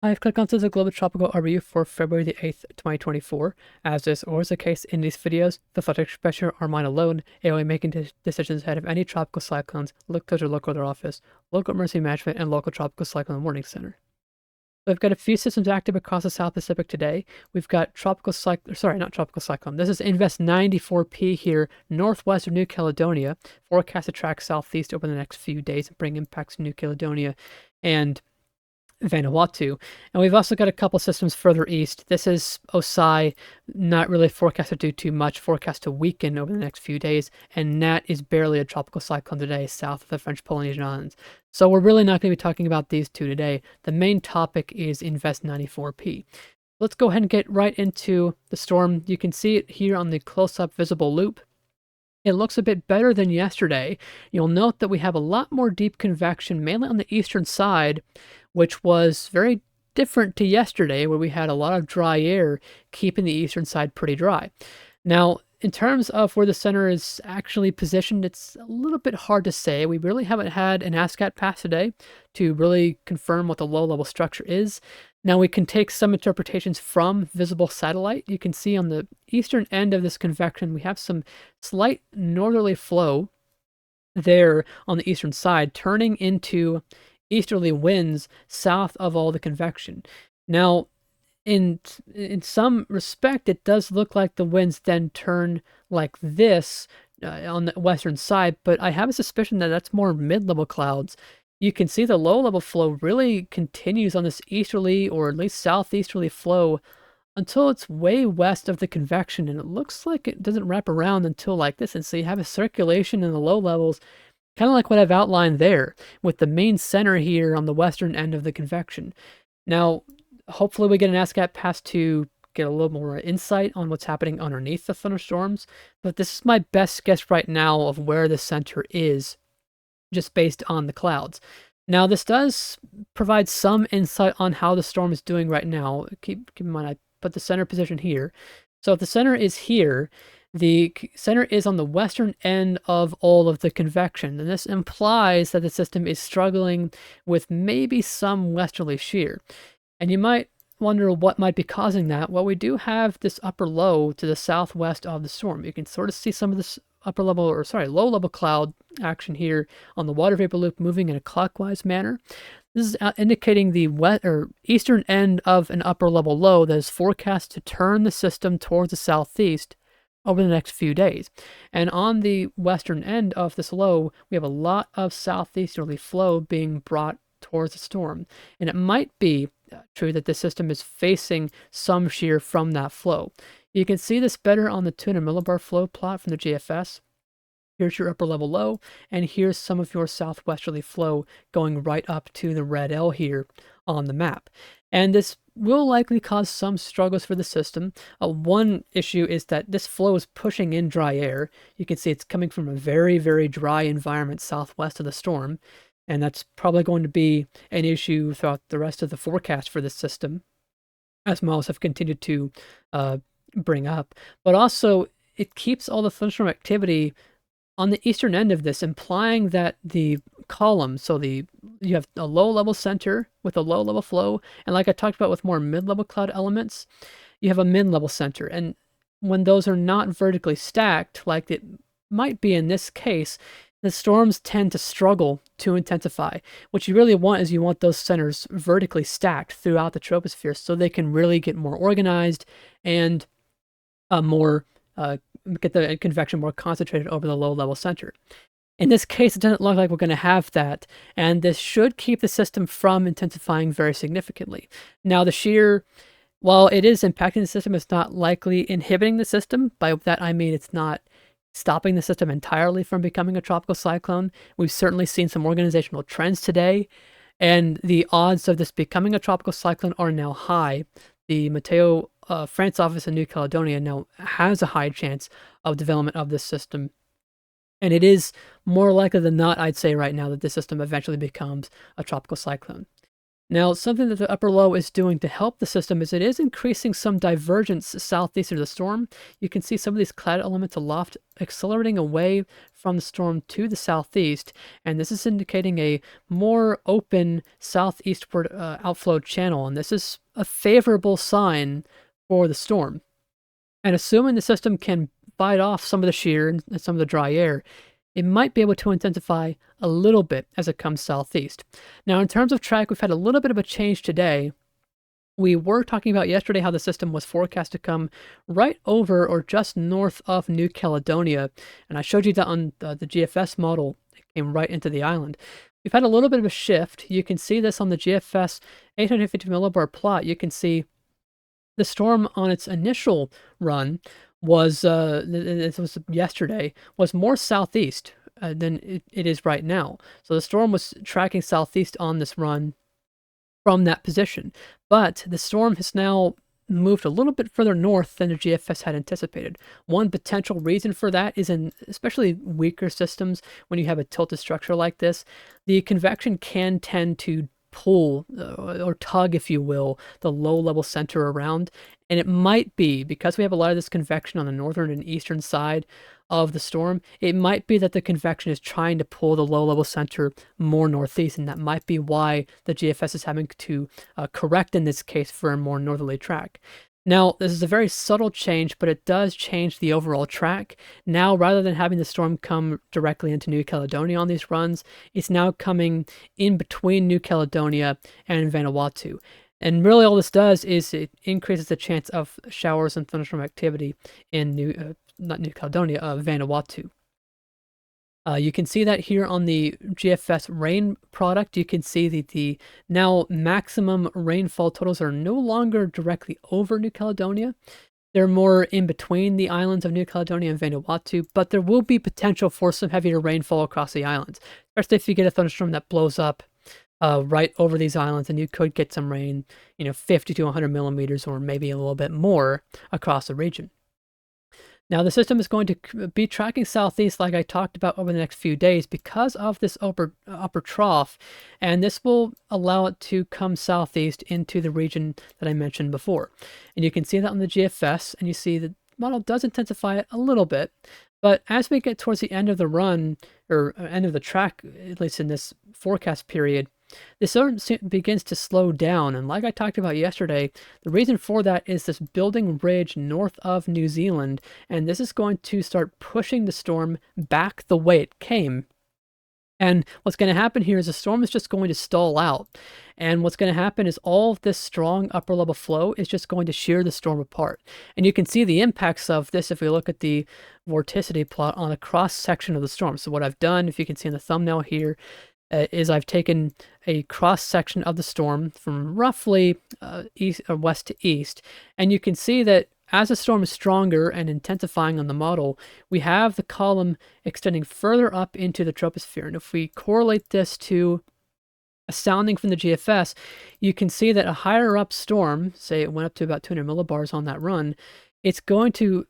I've clicked onto the Global Tropical Overview for February the 8th, 2024. As is always the case in these videos, the subject expression are mine alone, only making decisions ahead of any tropical cyclones, look to your local weather office, local emergency management, and local tropical cyclone warning center. We've got a few systems active across the South Pacific today. We've got not tropical cyclone. This is Invest 94P here, northwest of New Caledonia, forecast to track southeast over the next few days and bring impacts to New Caledonia and Vanuatu. And we've also got a couple systems further east. This is Osai, not really forecast to do too much, forecast to weaken over the next few days. And Nat is barely a tropical cyclone today, south of the French Polynesian Islands. So we're really not going to be talking about these two today. The main topic is Invest 94P. Let's go ahead and get right into the storm. You can see it here on the close-up visible loop. It looks a bit better than yesterday. You'll note that we have a lot more deep convection, mainly on the eastern side, which was very different to yesterday, where we had a lot of dry air, keeping the eastern side pretty dry. Now, in terms of where the center is actually positioned, it's a little bit hard to say. We really haven't had an ASCAT pass today to really confirm what the low-level structure is. Now, we can take some interpretations from visible satellite. You can see on the eastern end of this convection, we have some slight northerly flow there on the eastern side, turning into easterly winds south of all the convection. Now, in some respect, it does look like the winds then turn like this on the western side, but I have a suspicion that that's more mid-level clouds. You can see the low-level flow really continues on this easterly or at least southeasterly flow until it's way west of the convection, and it looks like it doesn't wrap around until like this. And so you have a circulation in the low levels, kind of like what I've outlined there, with the main center here on the western end of the convection. Now, hopefully we get an ASCAT pass to get a little more insight on what's happening underneath the thunderstorms, but this is my best guess right now of where the center is, just based on the clouds. Now, this does provide some insight on how the storm is doing right now. Keep in mind, I put the center position here. So if the center is here, the center is on the western end of all of the convection, and this implies that the system is struggling with maybe some westerly shear. And you might wonder what might be causing that. Well, we do have this upper low to the southwest of the storm. You can sort of see some of this low level cloud action here on the water vapor loop moving in a clockwise manner. This is indicating the eastern end of an upper level low that is forecast to turn the system towards the southeast over the next few days. And on the western end of this low, we have a lot of southeasterly flow being brought towards the storm. And it might be true that the system is facing some shear from that flow. You can see this better on the 200 millibar flow plot from the GFS. Here's your upper level low, and here's some of your southwesterly flow going right up to the red L here on the map. And this will likely cause some struggles for the system. One issue is that this flow is pushing in dry air. You can see it's coming from a very, very dry environment southwest of the storm, and that's probably going to be an issue throughout the rest of the forecast for this system, as models have continued to bring up. But also, it keeps all the thunderstorm activity on the eastern end of this, implying that the column, you have a low-level center with a low-level flow, and like I talked about with more mid-level cloud elements, you have a mid-level center. And when those are not vertically stacked, like it might be in this case, the storms tend to struggle to intensify. What you really want is you want those centers vertically stacked throughout the troposphere so they can really get more organized and get the convection more concentrated over the low-level center. In this case, it doesn't look like we're going to have that, and this should keep the system from intensifying very significantly. Now, the shear, while it is impacting the system, it's not likely inhibiting the system. By that, I mean it's not stopping the system entirely from becoming a tropical cyclone. We've certainly seen some organizational trends today, and the odds of this becoming a tropical cyclone are now high. The Mateo France office in New Caledonia now has a high chance of development of this system. And it is more likely than not, I'd say right now, that this system eventually becomes a tropical cyclone. Now, something that the upper low is doing to help the system is it is increasing some divergence southeast of the storm. You can see some of these cloud elements aloft accelerating away from the storm to the southeast, and this is indicating a more open southeastward outflow channel, and this is a favorable sign for the storm. And assuming the system can fight off some of the shear and some of the dry air, it might be able to intensify a little bit as it comes southeast. Now, in terms of track, we've had a little bit of a change today. We were talking about yesterday how the system was forecast to come right over or just north of New Caledonia, and I showed you that on the GFS model. It came right into the island. We've had a little bit of a shift. You can see this on the GFS 850 millibar plot. You can see the storm on its initial run was this was yesterday, was more southeast than it is right now. So the storm was tracking southeast on this run from that position, but the storm has now moved a little bit further north than the GFS had anticipated. One potential reason for that is in especially weaker systems, when you have a tilted structure like this, the convection can tend to pull or tug, if you will, the low-level center around. And it might be, because we have a lot of this convection on the northern and eastern side of the storm, it might be that the convection is trying to pull the low-level center more northeast, and that might be why the GFS is having to correct in this case for a more northerly track. Now, this is a very subtle change, but it does change the overall track. Now, rather than having the storm come directly into New Caledonia on these runs, it's now coming in between New Caledonia and Vanuatu. And really all this does is it increases the chance of showers and thunderstorm activity in not New Caledonia, Vanuatu. You can see that here on the GFS rain product. You can see that the now maximum rainfall totals are no longer directly over New Caledonia. They're more in between the islands of New Caledonia and Vanuatu, but there will be potential for some heavier rainfall across the islands, especially if you get a thunderstorm that blows up right over these islands, and you could get some rain, 50 to 100 millimeters or maybe a little bit more across the region. Now, the system is going to be tracking southeast, like I talked about, over the next few days because of this upper trough, and this will allow it to come southeast into the region that I mentioned before. And you can see that on the GFS, and you see the model does intensify it a little bit, but as we get towards the end of the run, or end of the track, at least in this forecast period, this begins to slow down, and like I talked about yesterday, the reason for that is this building ridge north of New Zealand, and this is going to start pushing the storm back the way it came. And what's going to happen here is the storm is just going to stall out, and what's going to happen is all of this strong upper level flow is just going to shear the storm apart. And you can see the impacts of this if we look at the vorticity plot on a cross section of the storm. So what I've done, if you can see in the thumbnail here, is I've taken a cross section of the storm from roughly east or west to east, and you can see that as the storm is stronger and intensifying on the model, we have the column extending further up into the troposphere. And if we correlate this to a sounding from the GFS, you can see that a higher up storm, say it went up to about 200 millibars on that run, it's going to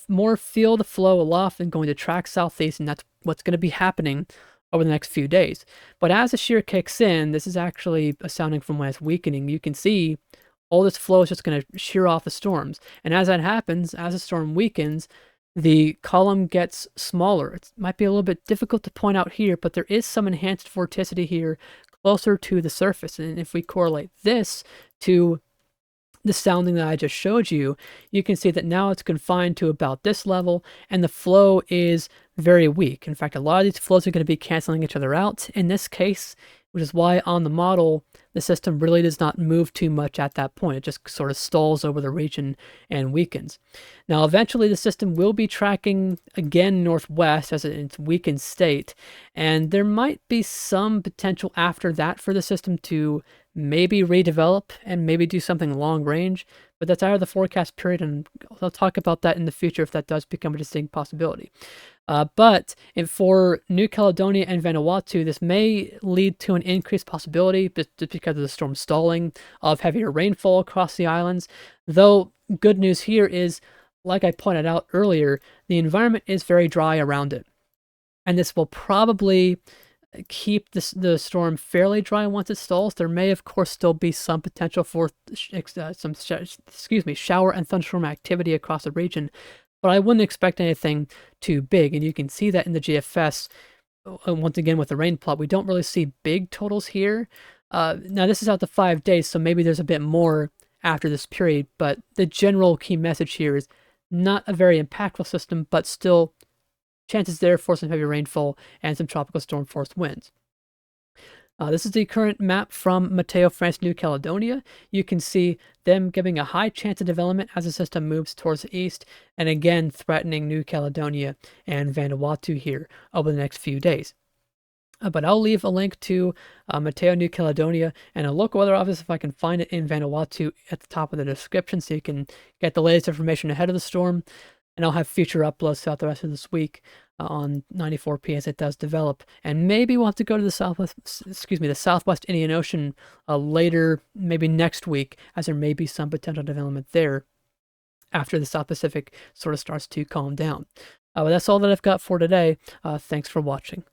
more feel the flow aloft and going to track southeast, and that's what's going to be happening over the next few days. But as the shear kicks in, this is actually a sounding from when it's weakening. You can see all this flow is just going to shear off the storms. And as that happens, as the storm weakens, the column gets smaller. It might be a little bit difficult to point out here, but there is some enhanced vorticity here closer to the surface. And if we correlate this to the sounding that I just showed you, you can see that now it's confined to about this level, and the flow is very weak. In fact, a lot of these flows are going to be canceling each other out in this case, which is why on the model, the system really does not move too much at that point. It just sort of stalls over the region and weakens. Now, eventually the system will be tracking again northwest as in its weakened state, and there might be some potential after that for the system to maybe redevelop and maybe do something long range, but that's out of the forecast period, and I'll talk about that in the future if that does become a distinct possibility. But for New Caledonia and Vanuatu, this may lead to an increased possibility just because of the storm stalling of heavier rainfall across the islands. Though good news here is, like I pointed out earlier, the environment is very dry around it. And this will probably keep the storm fairly dry once it stalls. There may, of course, still be some potential for shower and thunderstorm activity across the region, but I wouldn't expect anything too big. And you can see that in the GFS. Once again, with the rain plot, we don't really see big totals here. Now, this is out to 5 days, so maybe there's a bit more after this period, but the general key message here is not a very impactful system, but still chances there for some heavy rainfall and some tropical storm force winds. This is the current map from Mateo, France, New Caledonia. You can see them giving a high chance of development as the system moves towards the east, and again threatening New Caledonia and Vanuatu here over the next few days. But I'll leave a link to Mateo, New Caledonia, and a local weather office if I can find it in Vanuatu at the top of the description, so you can get the latest information ahead of the storm. And I'll have future uploads throughout the rest of this week on 94P as it does develop. And maybe we'll have to go to the Southwest Indian Ocean later, maybe next week, as there may be some potential development there after the South Pacific sort of starts to calm down. But that's all that I've got for today. Thanks for watching.